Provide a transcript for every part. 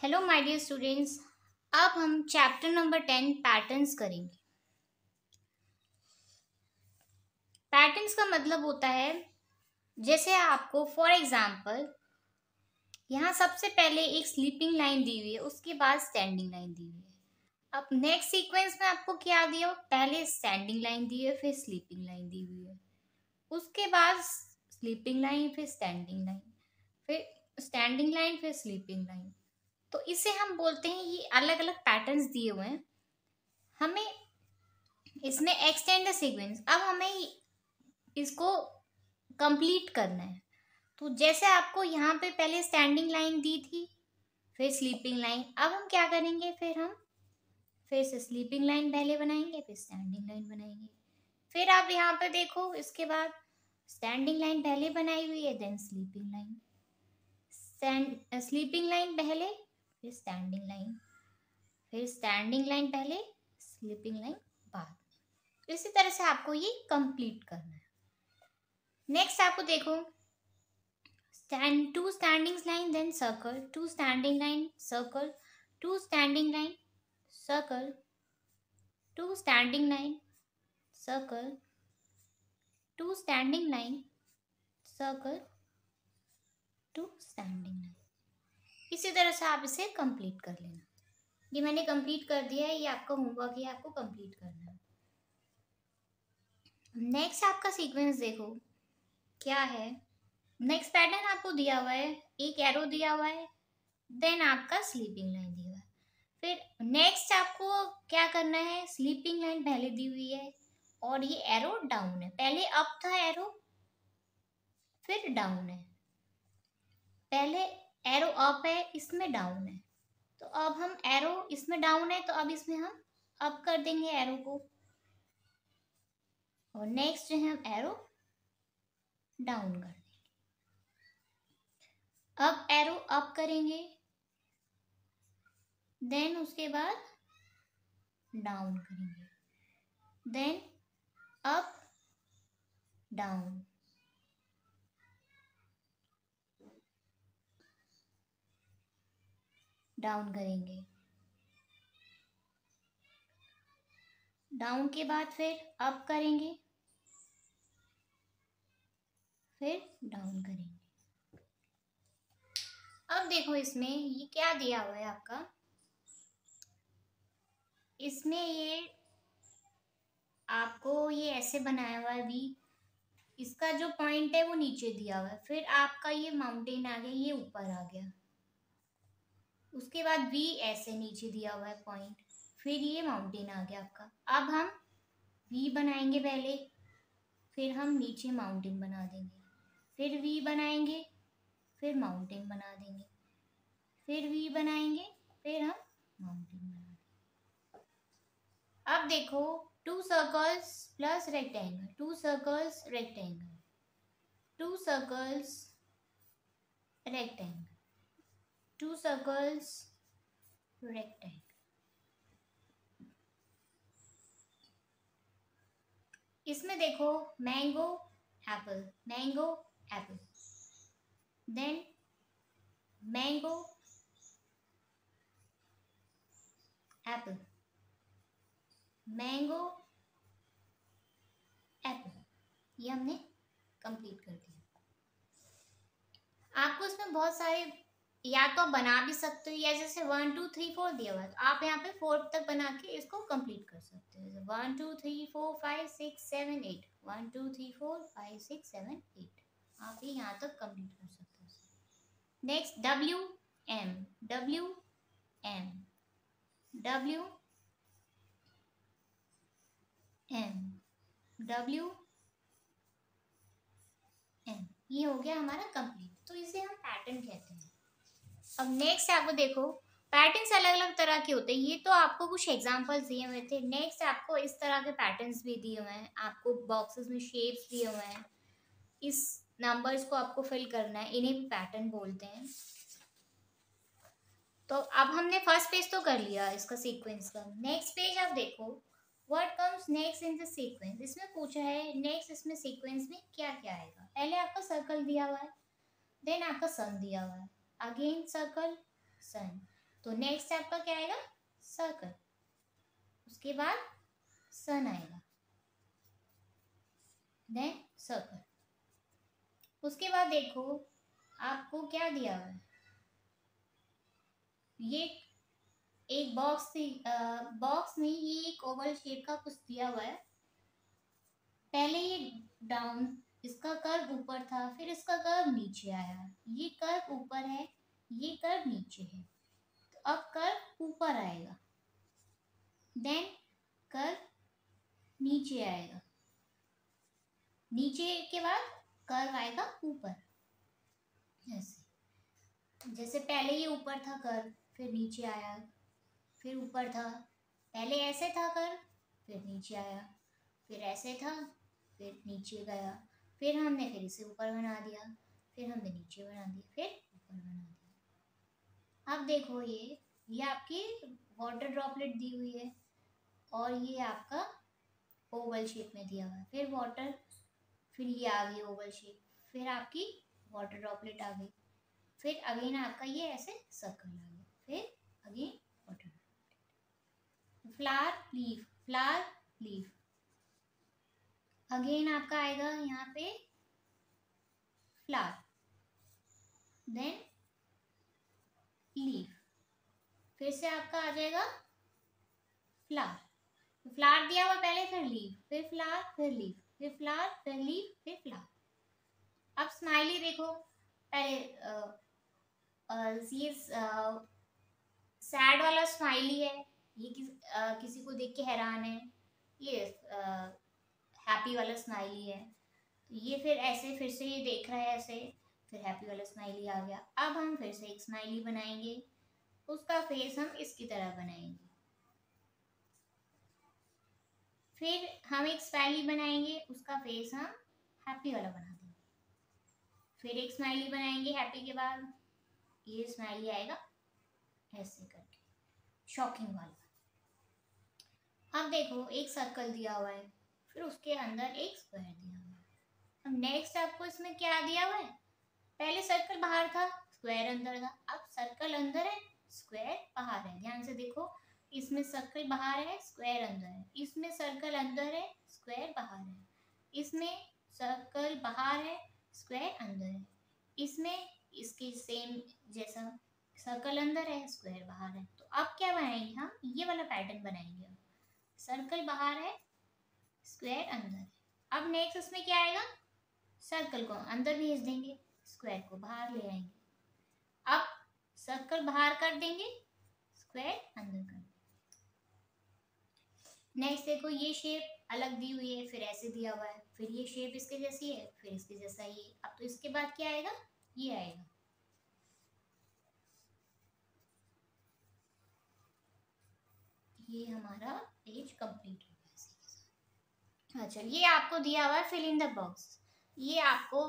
Hello my dear students. अब हम chapter number 10 patterns करेंगे। पैटर्न्स का मतलब होता है, जैसे आपको फॉर एग्जांपल यहाँ सबसे पहले एक स्लीपिंग लाइन दी हुई है, उसके बाद स्टैंडिंग लाइन दी हुई है। अब नेक्स्ट सीक्वेंस में आपको क्या दिया हो, पहले स्टैंडिंग लाइन दी है, फिर स्लीपिंग लाइन दी हुई है, उसके बाद स्लीपिंग लाइन, फिर स्टैंडिंग लाइन, फिर स्टैंडिंग लाइन, फिर स्लीपिंग लाइन। तो इसे हम बोलते हैं, ये अलग अलग पैटर्न्स दिए हुए हैं। हमें इसमें एक्सटेंड द सीक्वेंस, अब हमें इसको कंप्लीट करना है। तो जैसे आपको यहाँ पे पहले स्टैंडिंग लाइन दी थी, फिर स्लीपिंग लाइन, अब हम क्या करेंगे, फिर से स्लीपिंग लाइन पहले बनाएंगे, फिर स्टैंडिंग लाइन बनाएंगे। फिर आप यहाँ पे देखो, इसके बाद स्टैंडिंग लाइन पहले बनाई हुई है, then sleeping line, sleeping line पहले, फिर स्टैंडिंग लाइन, फिर स्टैंडिंग लाइन पहले, स्लीपिंग लाइन बाद। इसी तरह से आपको ये कंप्लीट करना है। नेक्स्ट आपको देखो, two standing line, then circle, two standing line, circle, two standing line, circle, two standing line, circle, two standing line, circle, two standing line. इसी तरह से आप इसे कंप्लीट कर लेना। ये मैंने कंप्लीट कर दिया है, ये आपका होमवर्क है, आपको कंप्लीट करना है। नेक्स्ट आपका सीक्वेंस देखो क्या है। नेक्स्ट पैटर्न आपको दिया हुआ है, एक एरो दिया हुआ है, देन आपका स्लीपिंग लाइन दिया हुआ है। फिर नेक्स्ट आपको क्या करना है, स्लीपिंग लाइन पहले दी हुई है और ये एरो डाउन है। पहले अप था एरो, फिर डाउन है। पहले एरो अप है, इसमें डाउन है। तो अब हम एरो इसमें डाउन है, तो अब इसमें हम अप कर देंगे एरो को, और नेक्स्ट जो है हम एरो डाउन कर देंगे। अब एरो अप करेंगे, देन उसके बाद डाउन करेंगे, देन अप डाउन, डाउन करेंगे, डाउन के बाद फिर अप करेंगे, फिर डाउन करेंगे। अब देखो इसमें ये क्या दिया हुआ है आपका, इसमें ये आपको ये ऐसे बनाया हुआ है वी, इसका जो पॉइंट है वो नीचे दिया हुआ है, फिर आपका ये माउंटेन आ गया, ये ऊपर आ गया, उसके बाद वी ऐसे नीचे दिया हुआ है पॉइंट, फिर ये माउंटेन आ गया आपका। अब हम वी बनाएंगे पहले, फिर हम नीचे माउंटेन बना देंगे, फिर वी बनाएंगे, फिर माउंटेन बना देंगे, फिर वी बनाएंगे, फिर हम माउंटेन बना देंगे। अब देखो, two circles plus rectangle, two circles rectangle, two circles rectangle, two circles rectangle. इसमें देखो, mango apple, mango apple, then mango apple, mango apple, ये हमने कंप्लीट कर दिया। आपको इसमें बहुत सारे, या तो बना भी सकते हो, या जैसे 1 2 3 4 दिया हुआ है, तो आप यहाँ पे 4 तक बना के इसको कंप्लीट कर सकते हो। 1 2 3 4 5 6 7 8, 1 2 3 4 5 6 7 8, आप ये यहाँ तक कंप्लीट कर सकते हो। Next W M, W M, W M, W M, ये हो गया हमारा कंप्लीट। तो इसे हम पैटर्न कहते हैं। अब नेक्स्ट आपको देखो, पैटर्न्स अलग अलग तरह के होते हैं, ये तो आपको कुछ एग्जांपल्स दिए हुए थे। नेक्स्ट आपको इस तरह के पैटर्न्स भी दिए हुए हैं, आपको बॉक्सेस में शेप्स दिए हुए हैं, इस नंबर्स को आपको फिल करना है, इन्हें भी पैटर्न बोलते हैं। तो अब हमने फर्स्ट पेज तो कर लिया इसका सीक्वेंस का। नेक्स्ट पेज आप देखो, what comes next in the sequence. इसमें पूछा है नेक्स्ट इसमें सीक्वेंस में क्या क्या आएगा। पहले आपका सर्कल दिया हुआ है, देन आपका सन दिया हुआ है, अगेन सर्कल सन, तो नेक्स्ट आपका क्या आएगा, सर्कल, उसके बाद सन आएगा, देन सर्कल। उसके बाद देखो आपको क्या दिया हुआ है, ये एक बॉक्स थी, बॉक्स नहीं, ये एक ओवल शेप का कुछ दिया हुआ है। पहले ये डाउन, इसका कर्व ऊपर था, फिर इसका कर्व नीचे आया, ये कर्व ऊपर है, ये कर्व नीचे है, तो अब कर्व ऊपर आएगा, देन कर्व नीचे आएगा, नीचे के बाद कर्व आएगा ऊपर, ऐसे। जैसे पहले ये ऊपर था कर्व, फिर नीचे आया, फिर ऊपर था, पहले ऐसे था कर्व, फिर नीचे आया, फिर ऐसे था, फिर नीचे गया, फिर हमने फिर इसे ऊपर बना दिया, फिर हमने नीचे बना दिया, फिर ऊपर बना दिया। अब देखो ये आपकी वाटर ड्रॉपलेट दी हुई है, और ये आपका ओवल शेप में दिया हुआ है, फिर वाटर, फिर ये आ गई ओवल शेप, फिर आपकी वाटर ड्रॉपलेट आ गई, फिर अगेन आपका ये ऐसे सर्कल आ गया, फिर again water, flower leaf, flower leaf, again आपका आएगा यहाँ पे फ्लावर, देन लीफ, फिर से आपका आ जाएगा फ्लावर, फ्लावर दिया हुआ पहले, फिर लीफ, फिर फ्लावर, फिर लीफ, फिर फ्लावर, फिर लीफ, फिर फ्लावर। अब स्माइली देखो, पहले ये सैड वाला स्माइली है, ये किसी को देख के हैरान है, ये हैप्पी वाला स्माइली है, तो ये फिर ऐसे फिर से ये देख रहा है ऐसे, फिर हैप्पी वाला स्माइली आ गया। अब हम फिर से एक स्माइली बनाएंगे, उसका फेस हम इसकी तरह बनाएंगे, फिर हम एक स्माइली बनाएंगे, उसका फेस हम हैप्पी वाला बना देंगे, फिर एक स्माइली बनाएंगे हैप्पी के बाद, ये स्माइली आएगा ऐसे करके, शॉकिंग वाला। अब देखो एक सर्कल दिया हुआ है, फिर उसके अंदर एक स्क्वायर दिया हुआ है। अब नेक्स्ट आपको इसमें क्या दिया हुआ है, पहले सर्कल बाहर था, स्क्वायर अंदर था, अब सर्कल अंदर है, स्क्वायर बाहर है। ध्यान से देखो, इसमें सर्कल बाहर है, स्क्वायर अंदर है, इसमें सर्कल अंदर है, स्क्वायर बाहर है, इसमें सर्कल बाहर है, स्क्वायर अंदर है, इसमें इसके सेम जैसा सर्कल अंदर है, स्क्वायर बाहर है। तो अब क्या बनाएंगे हम, ये वाला पैटर्न बनाएंगे, सर्कल बाहर है, स्क्वायर अंदर है। अब नेक्स्ट उसमें क्या आएगा, सर्कल को अंदर भेज देंगे, स्क्वायर को बाहर ले आएंगे, अब सर्कल बाहर कर देंगे, स्क्वायर अंदर कर देंगे। नेक्स्ट देखो ये शेप अलग दी हुई है, फिर ऐसे दिया हुआ है, फिर ये शेप इसके जैसी है, फिर इसके जैसा ये। अब तो इसके बाद क्या आएगा, ये आएगा, ये हमारा पेज कंप्लीट हो गया। अच्छा, ये आपको दिया हुआ है फिल इन द बॉक्स, ये आपको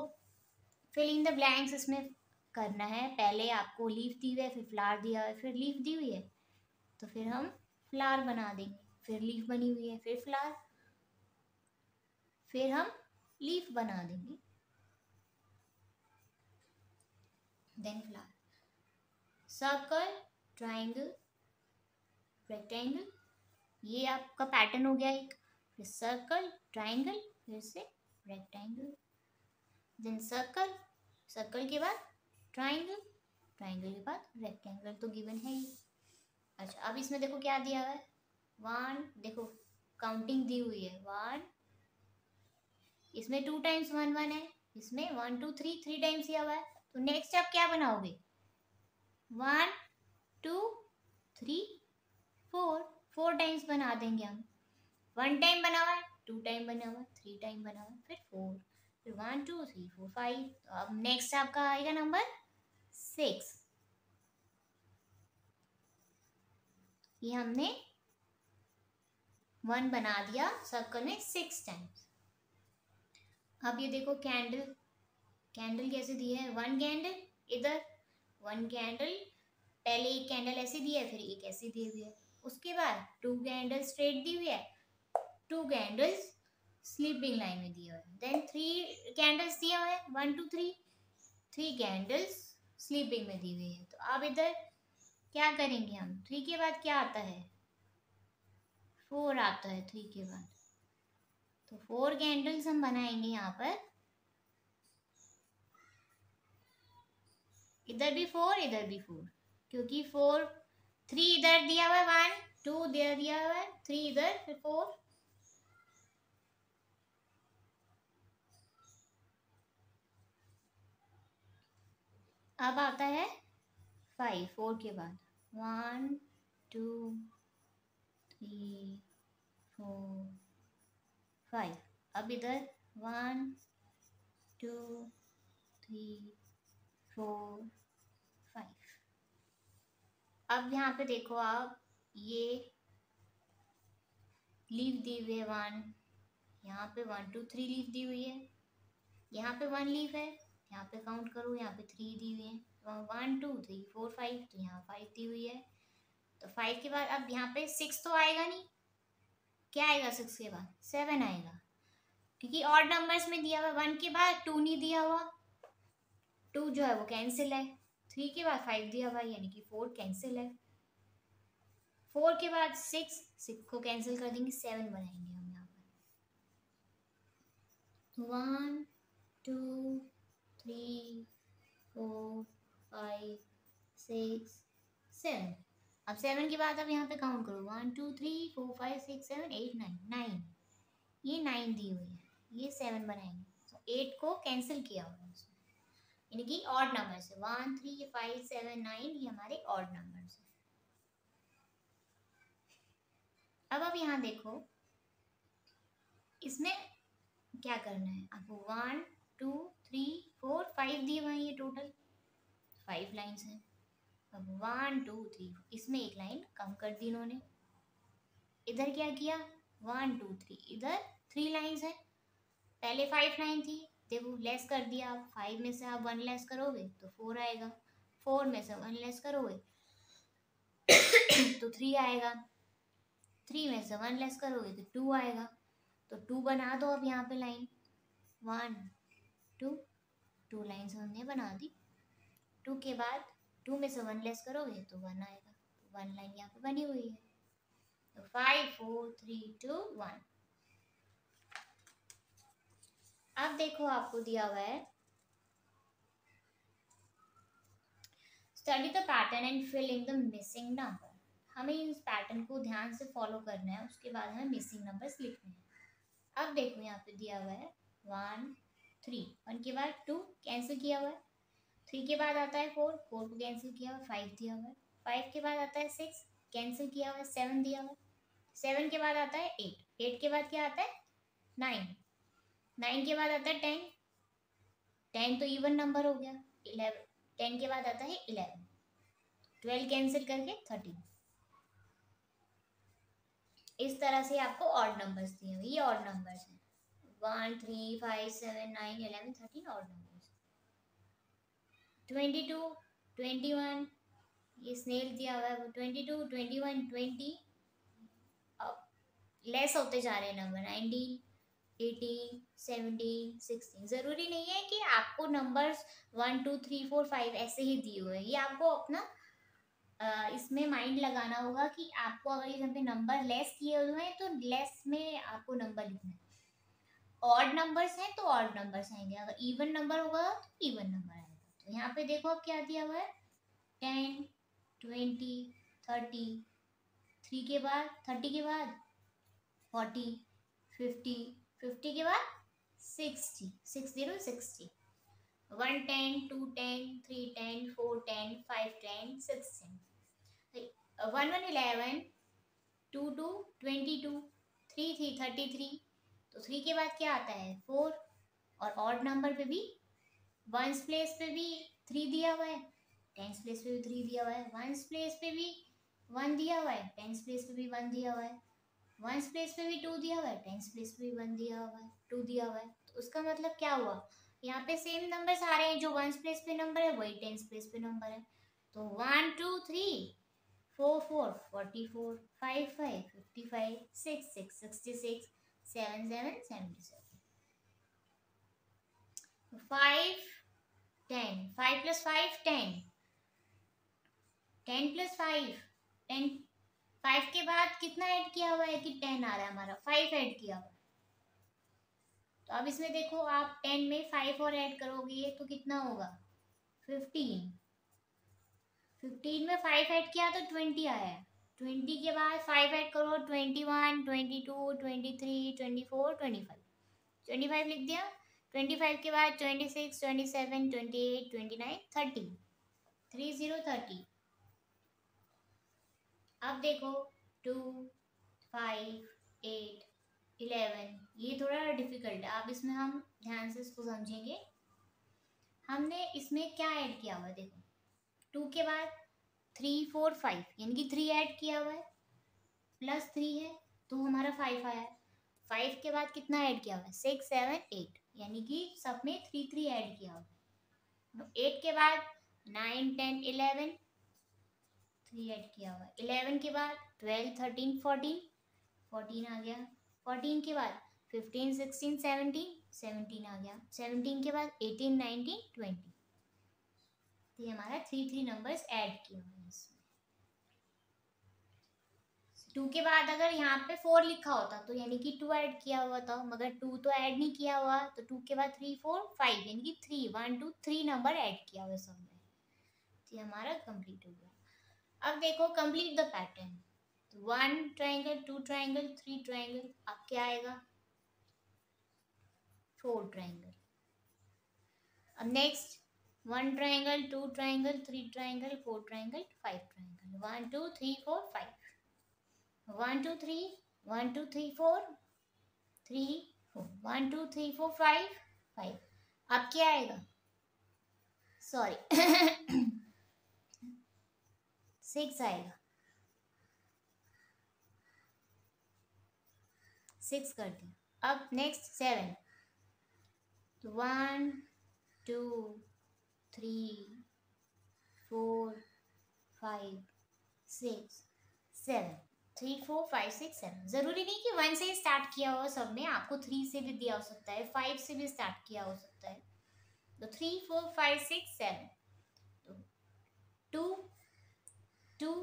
फिल इन द ब्लैंक्स इसमें करना है। पहले आपको लीफ दी हुई है, फिर फ्लावर दिया हुआ है, फिर लीफ दी हुई है, तो फिर हम फ्लावर बना देंगे, फिर लीफ बनी हुई है, फिर फ्लावर, फिर हम लीफ बना देंगे, then flower, circle, triangle, rectangle, ये आपका पैटर्न हो गया एक, फिर सर्कल, ट्राइंगल, फिर से रेक्टेंगल, देन सर्कल, सर्कल के बाद ट्राइंगल, ट्राइंगल के बाद रेक्टेंगल, तो गिवन है ये। अच्छा, अब इसमें देखो क्या दिया हुआ है, वन, देखो काउंटिंग दी हुई है, वन, इसमें 2 टाइम्स 1 1 है, इसमें 1 2 3 3 टाइम्स दिया हुआ है। तो नेक्स्ट आप क्या बनाओगे, 1 2 3 4 टाइम्स बना देंगे हम, 1 टाइम बना हुआ है, 2 टाइम बना हुआ है, 3 टाइम बना हुआ है, फिर 4, फिर 1 2 3 4 5। तो अब नेक्स्ट आपका आएगा नंबर 6, ये हमने 1 बना दिया सर्कल में 6 टाइम्स। अब ये देखो कैंडल, कैंडल कैसे दी है, 1 कैंडल इधर, 1 कैंडल, पहले एक कैंडल ऐसे दी है, फिर एक ऐसे दी हुई है, उसके बाद 2 कैंडल स्ट्रेट दी हुई है, 2 कैंडल्स स्लीपिंग लाइन में दिया हुआ है, देन 3 कैंडल्स दिया हुआ है, 1 2 3 कैंडल्स स्लीपिंग में दी हुई है। तो अब इधर क्या करेंगे हम, 3 के बाद क्या आता है, 4 आता है 3 के बाद। तो 4 कैंडल्स हम बनाएंगे यहाँ पर, इधर भी 4 इधर भी 4, क्योंकि 4 3 इधर दिया हुआ है, 1 2 इधर दिया हुआ है, 3 इधर, फिर 4। अब आता है 5 4 के बाद, 1 2 3 4 5। अब इधर 1 2 3 4 5। अब यहाँ पे देखो आप, ये लीफ दी हुई है 1, यहाँ पे 1 2 3 लीफ दी हुई है, यहाँ पे 1 लीफ है, यहाँ पे काउंट करो, यहाँ पे 3 दी हुई है, 1 2 3 4 5, तो यहाँ 5 दी हुई है। तो 5 के बाद अब यहाँ पे 6 तो आएगा नहीं, क्या आएगा 6 के बाद, 7 आएगा, क्योंकि ऑड नंबर्स में दिया हुआ 1 के बाद 2 नहीं दिया हुआ, 2 जो है वो कैंसिल है, 3 के बाद 5 दिया हुआ यानी कि 4 कैंसिल है, 4 के बाद 6 को कैंसिल कर देंगे, 7 बनाएंगे हम यहाँ पर, 1 2 3 4 5 6 7। अब 7 के बाद अब यहाँ पे काउंट करो, 1 2 3 4 5 6 7 8 9, 9, ये 9 दी हुई है, ये 7 बनाएंगे, तो 8 को कैंसिल किया हुआ है उसमें, यानी कि ऑड नंबर से 1 3 5 7 9, ये हमारे ऑड नंबर है। अब यहाँ देखो, इसमें क्या करना है आपको, 1 2 3 4 5 दिए हुए हैं, ये टोटल 5 लाइन्स हैं। अब 1 2 3, इसमें एक लाइन कम कर दी इन्होंने, इधर क्या किया 1 2 3, इधर 3 लाइन्स है, पहले 5 लाइन थी, देखो लेस कर दिया, आप 5 में से आप 1 लेस करोगे तो 4 आएगा, 4 में से 1 लेस करोगे तो 3 आएगा, 3 में से 1 लेस करोगे तो 2 आएगा, तो 2 बना दो अब यहाँ पे लाइन, 1 2, 2 लाइन्स हमने बना दी, 2 के बाद 2 में से 1 लेस करोगे तो 1 आएगा, तो 1 लाइन यहाँ पे बनी हुई है, तो 5 4 3 2 1। अब देखो आपको दिया हुआ है, study the pattern and fill in the missing number, हमें इस पैटर्न को ध्यान से फॉलो करना है, उसके बाद हमें मिसिंग नंबर्स लिखने हैं। अब देखो यहाँ पे दिया हुआ है 1 3, 1 के बाद 2 कैंसिल किया हुआ है, 3 के बाद आता है 4 4 को कैंसिल किया हुआ है, 5 दिया हुआ है, 5 के बाद आता है 6 कैंसिल किया हुआ है, 7 दिया हुआ है, 7 के बाद आता है 8 8 के बाद क्या आता है 9 9 के बाद आता है 10 10 तो इवन नंबर हो गया, 11 10 के बाद आता है 11 12 कैंसिल करके 13। इस तरह से आपको ऑड नंबर्स दिए हुए, ये ऑड नंबर्स हैं, 1 3 5 7 9 11 13 ऑड नंबर्स। 22 21, ये स्नेल दिया हुआ है, 22 21 20, अब लेस होते जा रहे हैं नंबर, 19 18 17 16। जरूरी नहीं है कि आपको नंबर्स 1 2 3 4 5 ऐसे ही दिए हुए हैं, ये आपको अपना इसमें माइंड लगाना होगा कि आपको अगर यहाँ पे नंबर लेस किए हुए हैं तो लेस में आपको नंबर लिखना है, ऑड नंबर्स हैं तो ऑड नंबर्स आएंगे, अगर इवन नंबर होगा तो इवन नंबर आएगा। तो यहाँ पे देखो अब क्या दिया हुआ है 10 20 30, 3 के बाद 30 के बाद 40 50 50 के बाद 60 60 60, 1 10 2 10 3 10 4 10 5 10 6 10, 1 1 11 2 2 22 3 3 33, तो 3 के बाद क्या आता है 4, और ऑड नंबर पे भी वंस प्लेस पे भी 3 दिया हुआ है, टेंस प्लेस पे भी 3 दिया हुआ है, वंस प्लेस पे भी 1 दिया हुआ है, टेंस प्लेस पे भी 1 दिया हुआ है, वंस प्लेस पे भी 2 दिया हुआ है, टेंस प्लेस पे भी 1 दिया हुआ है, 2 दिया हुआ है। तो उसका मतलब क्या हुआ, यहाँ पे सेम नंबर्स आ रहे हैं, जो वंस प्लेस पे नंबर है वही टेंस प्लेस पे नंबर है, तो 1 2 3 4 4 44 5 5 55 6 6 66 7 7 77, 5 10, 5 plus 5 10, 10+5, 10, 5 के बाद कितना ऐड किया हुआ है कि 10 आ रहा है हमारा, 5 ऐड किया हुआ है। तो अब इसमें देखो आप 10 में 5 और ऐड करोगे तो कितना होगा 15। 15 में 5 ऐड किया तो 20 आया है। 20 के बाद 5 ऐड करो 21, 22, 23, 24, 25। 25 लिख दिया। 25 के बाद 26, 27, 28, 29, 30, 30। अब देखो 2, 5, 8, 11, ये थोड़ा डिफिकल्ट है। अब इसमें हम ध्यान से इसको समझेंगे। हमने इसमें क्या ऐड किया हुआ है देखो, 2 के बाद 3, 4, 5 यानी कि 3 ऐड किया हुआ है, प्लस 3 है तो हमारा 5 आया है। 5 के बाद कितना ऐड किया हुआ है 6, 7, 8 यानी कि सब में 3, 3 ऐड किया हुआ है। 8 के बाद 9, 10, 11 3 ऐड किया हुआ है। 11 के बाद 12, 13, 14 14 आ गया। 14 के बाद 15, 16, 17 17 आ गया। 17 के बाद 18, 19, 20। तो ये हमारा 3, 3 नंबर्स ऐड किए हुए हैं इसमें। 2 के बाद अगर यहाँ पे 4 लिखा होता तो यानी कि 2 ऐड किया हुआ था, मगर 2 तो ऐड नहीं किया हुआ, तो 2 के बाद 3, 4, 5 यानी कि 3, 1, 2, 3 नंबर ऐड किया हुआ सब में। तो ये हमारा कंप्लीट हो गया। अब देखो complete the pattern. 1 triangle, 2 triangle, 3 triangle, अब क्या आएगा 4 ट्राइंगल। अब next 1 triangle, 2 triangle, 3 triangle, 4 triangle, 5 triangle. 1, 2, 3, 4, 5। 1, 2, 3, 1, 2, 3, 4, 3, 4, 1, 2, 3, 4, 5, 5। अब क्या आएगा सॉरी 6 आएगा। 6 कर दिया। अब नेक्स्ट 7। तो 1, 2, 3, 4, 5, 6, 7। 3, 4, 5, 6, 7। जरूरी नहीं कि 1 से ही स्टार्ट किया हो सब में, आपको 3 से भी दिया हो सकता है, 5 से भी स्टार्ट किया हो सकता है। तो 3, 4, 5, 6, 7। तो 2,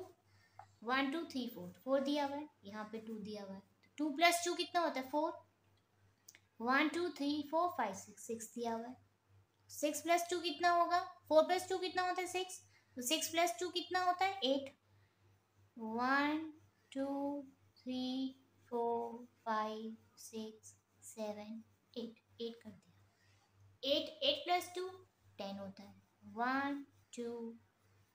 1, 2, 3, 4, 4 दिया हुआ है, यहाँ पे 2 दिया हुआ है। 2 + 2 कितना होता है 4। 1, 2, 3, 4, 5, 6, 6 दिया हुआ है। 6 + 2 कितना होगा 4 + 2 कितना होता है 6। तो 6 + 2 कितना होता है 8। 1, 2, 3, 4, 5, 6, 7, 8, 8 कर दिया। 8, 8 + 2 10 होता है। 1, 2,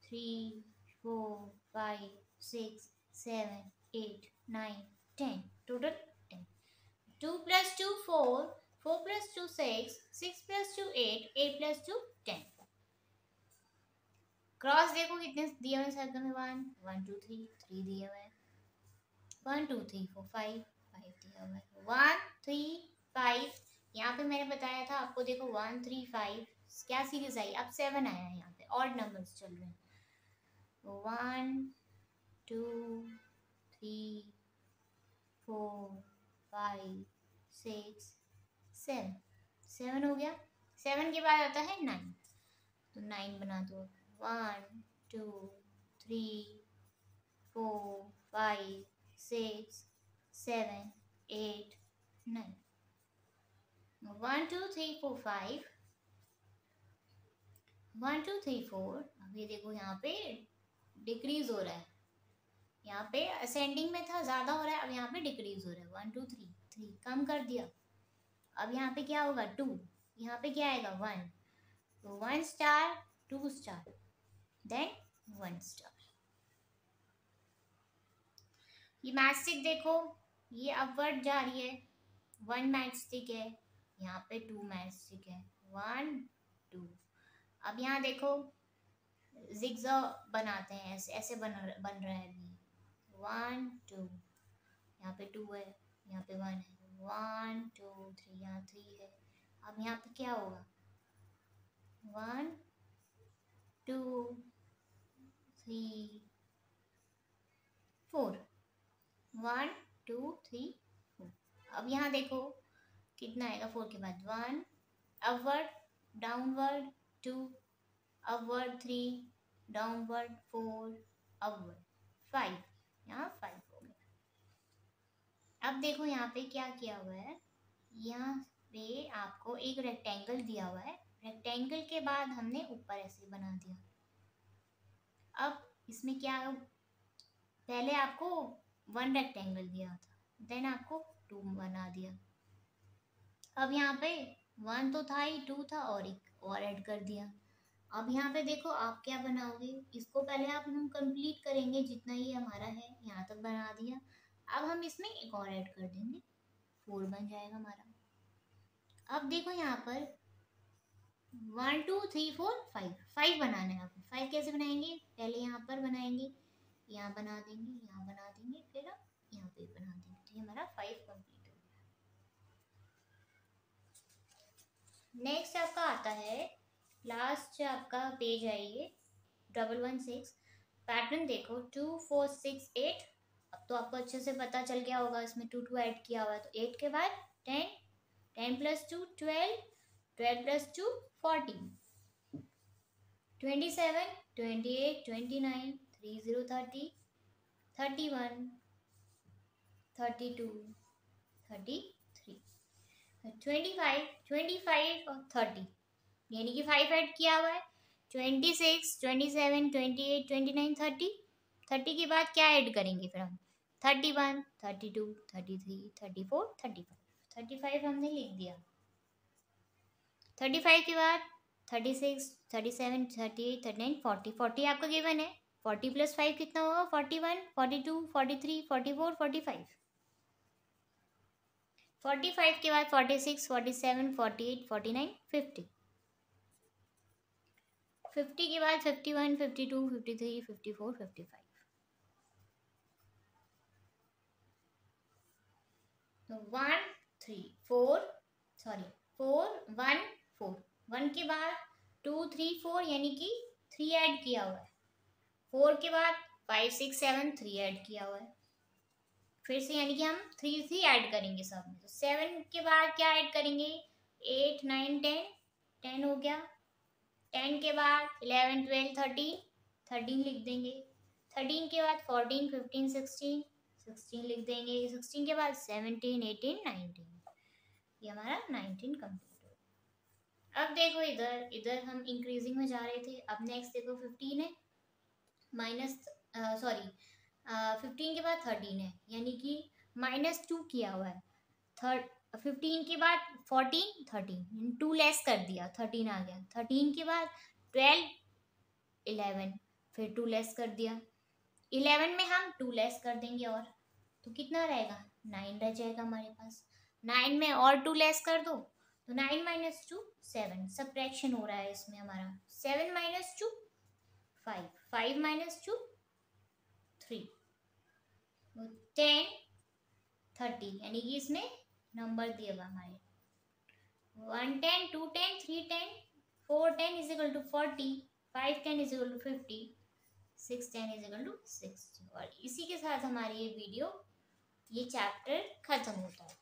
3, 4, 5, 6, 7, 8, 9, 10, टोटल 10। 2 + 2 4, 4 + 2 6, 6 + 2 8, 8 + 2 10। क्रॉस देखो कितने दिए हुए सर्कल में 1, 1, 2, 3, 3 दिए हुए हैं। 1, 2, 3, 4, 5, 5 दिया हुआ है। 1, 3, 5। यहाँ पे मैंने बताया था आपको, देखो 1, 3, 5 क्या सीरीज आई, अब 7 आया है। यहाँ पे ऑड नंबर्स चल रहे हैं। 1, 2, 3, 4, 5, 6, 7। 7 हो गया। 7 के बाद आता है 9, तो 9 बना दो। 1, 2, 3, 4, 5, 6, 7, 8, 9। 1, 2, 3, 4, 5, 1, 2, 3, 4। अब ये देखो यहाँ पे डिक्रीज हो रहा है, यहाँ पे असेंडिंग में था, ज्यादा हो रहा है, अब यहाँ पे डिक्रीज हो रहा है। 1, 2, 3, 3 कम कर दिया। अब यहाँ पे क्या होगा 2, यहाँ पे क्या आएगा 1। तो 1 स्टार, 2 स्टार, देन 1 स्टार। ये मैचस्टिक देखो, ये अपवर्ड जा रही है। 1 मैचस्टिक है, यहाँ पे 2 मैचस्टिक है। 1, 2। अब यहाँ देखो जिगज़ा बनाते हैं, ऐसे ऐसे बन रहा है अभी। 1, 2, यहाँ पे 2 है, यहाँ पे 1 है। 1, 2, 3, यहाँ 3 है। अब यहाँ पे क्या होगा 1, 2, 3, 4। 1, 2, 3, 4। अब यहाँ देखो कितना आएगा 4 के बाद 1, अपवर्ड, डाउनवर्ड 2, अपवर्ड 3, डाउनवर्ड 4, अव्वल 5, यहाँ 5 हो गया। अब देखो यहाँ पे क्या किया हुआ है, यहाँ पे आपको एक रेक्टेंगल दिया हुआ है, रेक्टेंगल के बाद हमने ऊपर ऐसे बना दिया। अब इसमें क्या, पहले आपको 1 रेक्टेंगल दिया था, देन आपको 2 बना दिया। अब यहाँ पे 1 तो था ही, 2 था और एक और ऐड कर दिया। अब यहाँ पे देखो आप क्या बनाओगे, इसको पहले आप हम कंप्लीट करेंगे, जितना ही हमारा है यहाँ तक बना दिया। अब हम इसमें एक और ऐड कर देंगे, 4 बन जाएगा हमारा। अब देखो यहाँ पर 1 2 3 4 5 बनाना है आपको। 5 कैसे बनाएंगे, पहले यहाँ पर बनाएंगे, यहाँ बना देंगे, यहाँ बना देंगे, फिर हम यहाँ पे बना देंगे, तो ये हमारा 5 कंप्लीट हो गया। नेक्स्ट आपका आता है, लास्ट आपका पेज है ये 116। पैटर्न देखो 2 4 6 8। अब तो आपको अच्छे से पता चल गया होगा, इसमें 2 2 ऐड किया हुआ है, तो 8 के बाद 10, 10 + 2 12, 12 + 2 14, 27 28 29 30 30 31 32 33 25 25 और 30, यानी कि 5 ऐड किया हुआ है। 26 27 28 29 30, 30 के बाद क्या ऐड करेंगे फिर हम, 31 32 33 34 35, 35 हमने लिख दिया। 35 के बाद 36 37 38 39 40, 40 आपका गिवन है। 40 + 5 कितना होगा, 41 42 43 44 45, 45 के बाद 46 47 48 49 50, 50 के बाद 51 52 53 54 55। तो 1 3 4 सॉरी 4 1 4, 1 के बाद 2 3 4 यानी कि 3 ऐड किया हुआ है। 4 के बाद 5 6 7 3 ऐड किया हुआ है, फिर से यानी कि हम 3 3 ऐड करेंगे सब में। तो 7 के बाद क्या ऐड करेंगे, 8 9 10, 10 हो गया। 10 के बाद 11 12 13, 13 लिख देंगे। 13 के बाद 14 15 16, 16 लिख देंगे। 16 के बाद 17 18 19, ये हमारा 19 कंप्लीट हो गया। अब देखो इधर इधर हम इंक्रीजिंग में जा रहे थे, अब नेक्स्ट देखो 15 है, माइनस सॉरी 15 के बाद 13 है, यानी कि -2 किया हुआ है। 15 के बाद 14 13, 2 लेस कर दिया, 13 आ गया। 13 के बाद 12 11, फिर 2 लेस कर दिया। 11 में हम 2 लेस कर देंगे और, तो कितना रहेगा, 9 रह जाएगा हमारे पास। 9 में और 2 लेस कर दो, तो 9 - 2 7, सब्ट्रैक्शन हो रहा है इसमें हमारा। 7 - 2 5, 5 - 2 3, 10 30, यानी कि इसमें नंबर दिए हुआ हमारे 1 10 2 10 3 10 4 10 = 40, 5 10 = 50, 6 10 = 60। और इसी के साथ हमारी ये वीडियो, ये चैप्टर खत्म होता है।